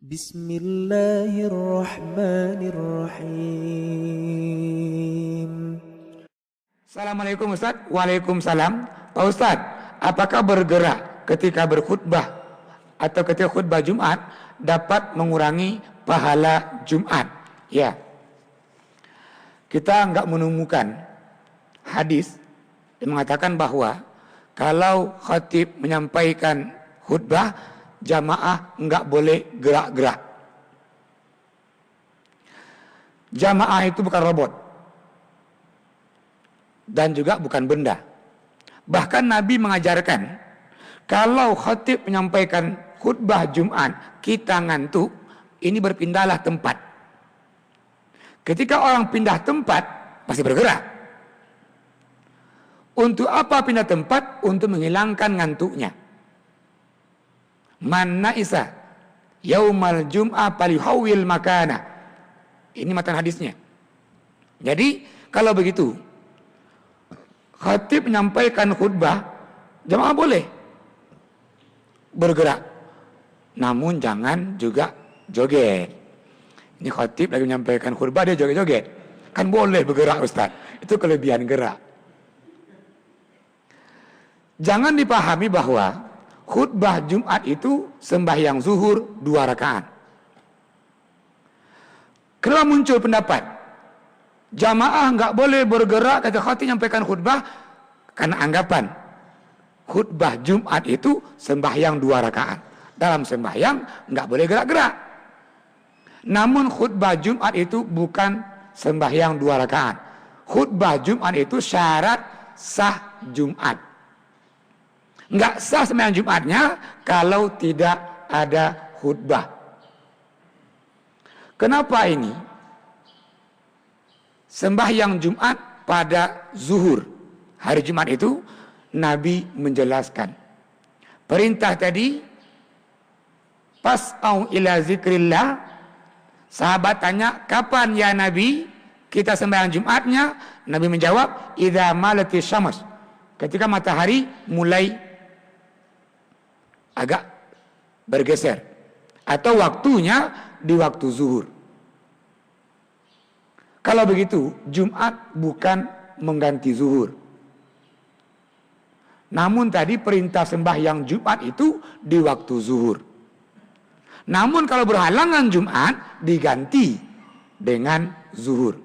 Bismillahirrahmanirrahim. Assalamualaikum Ustaz. Waalaikumsalam. Pak Ustaz, apakah bergerak ketika berkhutbah atau ketika khutbah Jumat dapat mengurangi pahala Jumat? Ya, kita nggak menemukan hadis yang mengatakan bahwa kalau khatib menyampaikan khutbah, jamaah nggak boleh gerak-gerak. Jamaah itu bukan robot dan juga bukan benda. Bahkan Nabi mengajarkan, kalau khatib menyampaikan khutbah Jumat kita ngantuk, ini berpindahlah tempat. Ketika orang pindah tempat pasti bergerak. Untuk apa pindah tempat? Untuk menghilangkan ngantuknya. Man na'isa yaumal jum'ah palihawil makana. Ini matan hadisnya. Jadi kalau begitu, khatib menyampaikan khutbah, jamaah boleh bergerak, namun jangan juga joget. Ini khatib lagi menyampaikan khutbah, dia joget-joget, kan boleh bergerak Ustaz. Itu kelebihan gerak. Jangan dipahami bahwa khutbah Jumat itu sembahyang zuhur 2 rakaat. Kalau muncul pendapat jamaah nggak boleh bergerak kata khatib menyampaikan khutbah, karena anggapan khutbah Jumat itu sembahyang 2 rakaat. Dalam sembahyang nggak boleh gerak-gerak. Namun khutbah Jumat itu bukan sembahyang 2 rakaat. Khutbah Jumat itu syarat sah Jumat. Nggak sah sembahyang Jumatnya kalau tidak ada khutbah. Kenapa ini? Sembahyang Jumat pada zuhur, hari Jumat itu Nabi menjelaskan. Perintah tadi, pas'au ila zikrillah. Sahabat tanya, kapan ya Nabi kita sembahyang Jumatnya? Nabi menjawab, idza malati syams. Ketika matahari mulai agak bergeser, atau waktunya di waktu zuhur. Kalau begitu, Jumat bukan mengganti zuhur. Namun tadi perintah sembahyang Jumat itu di waktu zuhur. Namun kalau berhalangan Jumat diganti dengan zuhur.